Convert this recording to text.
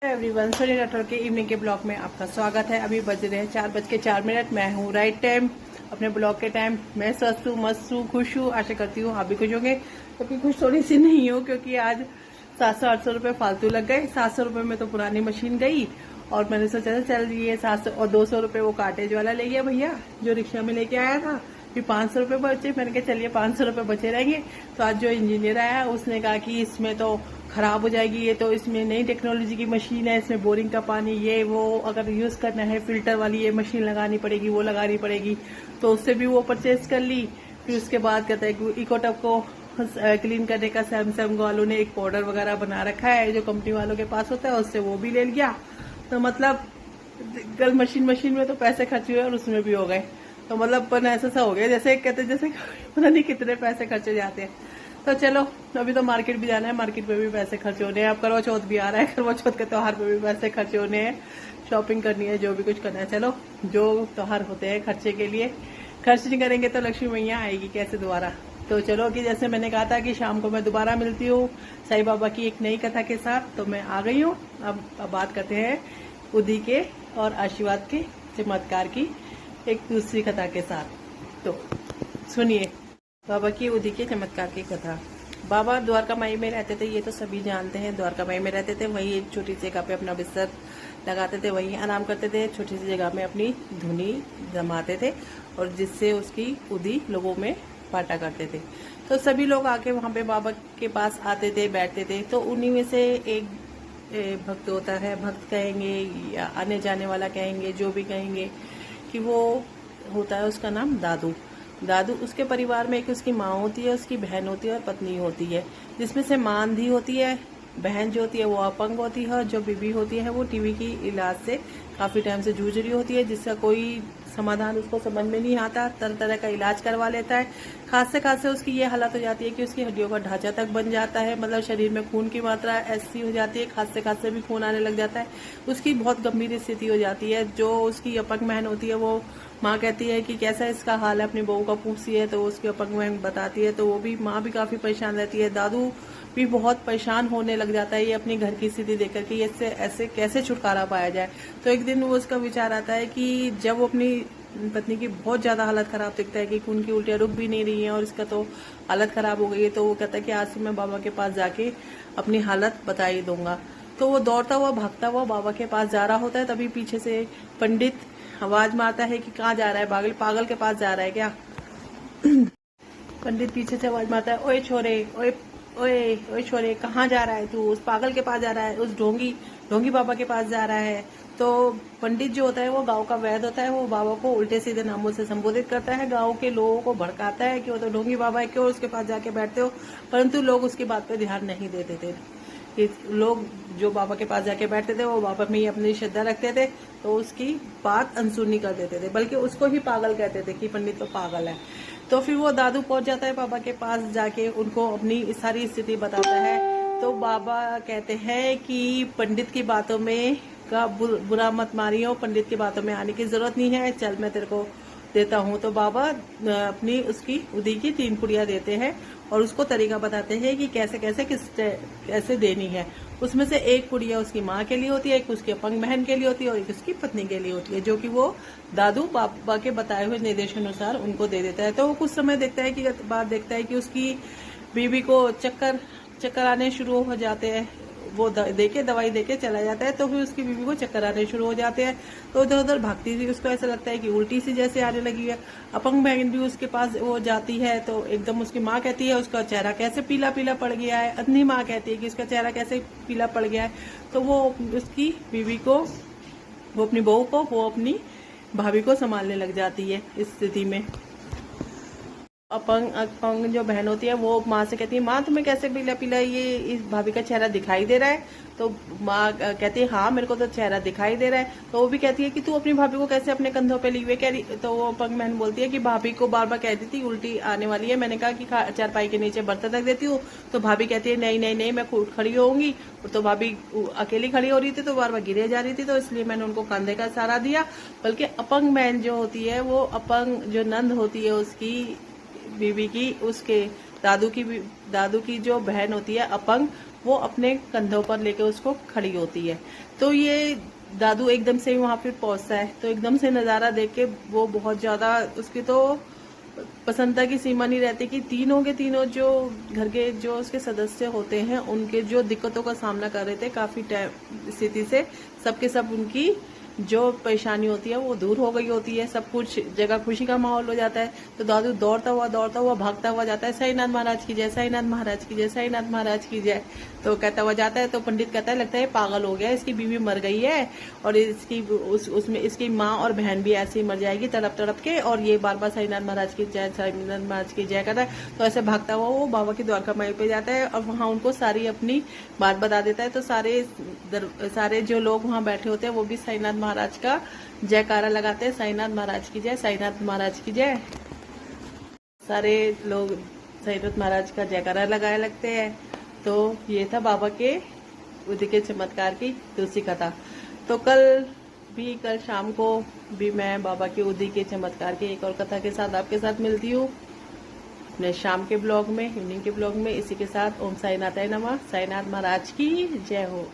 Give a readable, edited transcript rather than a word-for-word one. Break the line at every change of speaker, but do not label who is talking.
Everyone, Soni Rathore के evening के blog में आपका स्वागत है। अभी बज रहे हैं 4:04। मैं हूँ राइट टाइम अपने ब्लॉग के टाइम। मैं स्वस्थ हूँ, मस्त हूँ, खुश हूँ। आशा करती हूँ आप भी खुश होंगे। क्योंकि खुश थोड़ी सी नहीं हूँ, क्योंकि आज 700-800 रुपये फालतू लग गए। 700 रुपये में तो पुरानी मशीन गई और मैंने सोचा था चल ये 700 और 200 रुपये वो कार्टेज वाला ले गया भैया जो रिक्शा में लेके आया था। फिर 500 रुपये बचे। मैंने कहा चलिए 500 रुपये बचे रहेंगे। तो आज जो इंजीनियर आया उसने कहा कि इसमें तो खराब हो जाएगी, ये तो इसमें नई टेक्नोलॉजी की मशीन है, इसमें बोरिंग का पानी ये वो अगर यूज करना है फिल्टर वाली ये मशीन लगानी पड़ेगी, वो लगानी पड़ेगी। तो उससे भी वो परचेज कर ली। फिर उसके बाद कहता है कि इकोटप को क्लीन करने का सैमसंग वालों ने एक पाउडर वगैरह बना रखा है जो कंपनी वालों के पास होता है, उससे वो भी ले लिया। तो मतलब कल मशीन में तो पैसे खर्च हुए और उसमें भी हो गए। तो मतलब अपन ऐसा हो गया जैसे कहते जैसे पता नहीं कितने पैसे खर्चे जाते हैं। तो चलो अभी तो मार्केट भी जाना है, मार्केट में भी पैसे खर्च होने हैं। अब करवा चौथ भी आ रहा है, करवा चौथ के त्योहार पे भी पैसे खर्च होने हैं, शॉपिंग करनी है, जो भी कुछ करना है। चलो जो त्योहार होते हैं खर्चे के लिए, खर्च नहीं करेंगे तो लक्ष्मी मैया आएगी कैसे दोबारा। तो चलो कि जैसे मैंने कहा था कि शाम को मैं दोबारा मिलती हूँ साईं बाबा की एक नई कथा के साथ, तो मैं आ गई हूँ। अब बात करते हैं उदी के और आशीर्वाद के चमत्कार की एक दूसरी कथा के साथ। तो सुनिए बाबा की उदी के चमत्कार की कथा। बाबा द्वारका माई में रहते थे, ये तो सभी जानते हैं। द्वारका माई में रहते थे, वहीं एक छोटी सी जगह पे अपना बिस्तर लगाते थे, वहीं आराम करते थे। छोटी सी जगह में अपनी धुनी जमाते थे और जिससे उसकी उदी लोगों में बांटा करते थे। तो सभी लोग आके वहां पे बाबा के पास आते थे, बैठते थे। तो उन्हीं में से एक भक्त होता है, भक्त कहेंगे या आने जाने वाला कहेंगे, जो भी कहेंगे, कि वो होता है उसका नाम दादू। दादू उसके परिवार में एक उसकी माँ होती है, उसकी बहन होती है और पत्नी होती है। जिसमें से माँ अंधी होती है, बहन जो होती है वो अपंग होती है और जो बीबी होती है वो टीबी की इलाज से काफी टाइम से जूझ रही होती है, जिसका कोई समाधान उसको समझ में नहीं आता। तरह तरह का इलाज करवा लेता है। खास से उसकी ये हालत हो जाती है कि उसकी हड्डियों का ढांचा तक बन जाता है, मतलब शरीर में खून की मात्रा ऐसी हो जाती है, खास से भी खून आने लग जाता है। उसकी बहुत गंभीर स्थिति हो जाती है। जो उसकी अपंग बहन होती है वो माँ कहती है कि कैसा इसका हाल है, अपनी बहू का पूछती है तो उसकी अपंग बहन बताती है। तो वो भी माँ भी काफी परेशान रहती है। दादू भी बहुत परेशान होने लग जाता है ये अपनी घर की स्थिति देखकर कि इससे ऐसे कैसे छुटकारा पाया जाए। तो एक दिन वो उसका विचार आता है कि जब वो अपनी पत्नी की बहुत ज्यादा हालत खराब दिखता है कि खून की उल्टियां रुक भी नहीं रही है और इसका तो हालत खराब हो गई है, तो वो कहता है कि आज से मैं बाबा के पास जाके अपनी हालत बता ही दूंगा। तो वो दौड़ता हुआ भागता हुआ बाबा के पास जा रहा होता है। तभी पीछे से पंडित आवाज मारता है कि कहाँ जा रहा है, पागल के पास जा रहा है क्या। पंडित पीछे से आवाज मारता है, ओए छोरे, ओए ओए ओए छोरे, कहाँ जा रहा है तू? उस पागल के पास जा रहा है, उस ढोंगी बाबा के पास जा रहा है। तो पंडित जो होता है वो गांव का वैद्य होता है, वो बाबा को उल्टे सीधे नामों से संबोधित करता है, गांव के लोगों को भड़काता है कि वो तो ढोंगी बाबा है, क्यों उसके पास जाके बैठते हो। परंतु लोग उसकी बात पे ध्यान नहीं देते थे। लोग जो बाबा के पास जाके बैठते थे वो बाबा में ही अपनी श्रद्धा रखते थे, तो उसकी बात अनसुनी कर देते थे, बल्कि उसको ही पागल कहते थे कि पंडित तो पागल है। तो फिर वो दादू पहुंच जाता है बाबा के पास, जाके उनको अपनी सारी स्थिति बताता है। तो बाबा कहते हैं कि पंडित की बातों में का बुरा मत मारियो, पंडित की बातों में आने की जरूरत नहीं है, चल मैं तेरे को देता हूँ। तो बाबा अपनी उसकी उदी की 3 पुड़िया देते हैं और उसको तरीका बताते हैं कि कैसे देनी है। उसमें से एक पुड़िया उसकी माँ के लिए होती है, एक उसकी अपंग बहन के लिए होती है और एक उसकी पत्नी के लिए होती है, जो कि वो दादू बाबा के बताए हुए निर्देशानुसार उनको दे देता है। तो वो कुछ समय देखता है कि उसकी बीबी को चक्कर आने शुरू हो जाते हैं। वो दवाई देके चला जाता है, तो फिर उसकी बीवी को चक्कर आने शुरू हो जाते हैं। तो इधर उधर भागती थी, उसको ऐसा लगता है कि उल्टी सी जैसे आने लगी है। अपंग बहन भी उसके पास वो जाती है, तो एकदम उसकी माँ कहती है उसका चेहरा कैसे पीला पीला पड़ गया है। अंधी माँ कहती है कि उसका चेहरा कैसे पीला पड़ गया है। तो वो उसकी बीवी को, वो अपनी बहू को, वो अपनी भाभी को संभालने लग जाती है इस स्थिति में। अपंग जो बहन होती है वो माँ से कहती है, माँ तुम्हें कैसे पीला पीला ये इस भाभी का चेहरा दिखाई दे रहा है? तो माँ कहती है हाँ मेरे को तो चेहरा दिखाई दे रहा है। तो वो भी कहती है कि तू अपनी भाभी को कैसे अपने कंधों पे ली हुई कह रही। तो वो अपंग बहन बोलती है कि भाभी को बार बार कहती थी उल्टी आने वाली है, मैंने कहा कि चारपाई के नीचे बर्तन रख देती हूँ। तो भाभी कहती है नहीं नहीं नहीं, मैं खुद खड़ी होऊंगी। तो भाभी अकेली खड़ी हो रही थी तो बार बार गिरे जा रही थी, तो इसलिए मैंने उनको कंधे का सहारा दिया। बल्कि अपंग बहन जो होती है, वो अपंग जो नंद होती है उसकी बीवी की, उसके दादू की जो बहन होती है अपंग, वो अपने कंधों पर लेके उसको खड़ी होती है। तो ये दादू एकदम से ही वहां पर पहुंचता है, तो एकदम से नजारा देख के वो बहुत ज्यादा, उसकी तो प्रसन्नता की सीमा नहीं रहती कि तीनों के तीनों जो घर के जो उसके सदस्य होते हैं उनके जो दिक्कतों का सामना कर रहे थे काफी टाइम स्थिति से, सबके सब उनकी जो परेशानी होती है वो दूर हो गई होती है, सब कुछ जगह खुशी का माहौल हो जाता है। तो दादू दौड़ता हुआ भागता हुआ जाता है, साईनाथ महाराज की जय, साईनाथ महाराज की जय, साईनाथ महाराज की जय। तो कहता हुआ जाता है, तो पंडित कहता है लगता है पागल हो गया, इसकी बीवी मर गई है और इसकी उसमें इसकी माँ और बहन भी ऐसे ही मर जाएगी तड़प तड़प के, और ये बार बार साईनाथ महाराज की जय, साईनाथ महाराज की जय करता है। तो ऐसे भागता हुआ वो बाबा की द्वारका माई पे जाता है और वहां उनको सारी अपनी बात बता देता है। तो सारे जो लोग वहां बैठे होते हैं वो भी साईनाथ महाराज का जयकारा लगाते हैं, साईनाथ महाराज की जय, साईनाथ महाराज की जय। सारे लोग साईनाथ महाराज का जयकारा लगाए लगते हैं। तो ये था बाबा के उदय के चमत्कार की दूसरी कथा। तो कल शाम को भी मैं बाबा के उदय के चमत्कार की एक और कथा के साथ आपके साथ मिलती हूँ अपने शाम के ब्लॉग में, इवनिंग के ब्लॉग में। इसी के साथ ओम साईनाथाय नमः, साईनाथ महाराज की जय हो।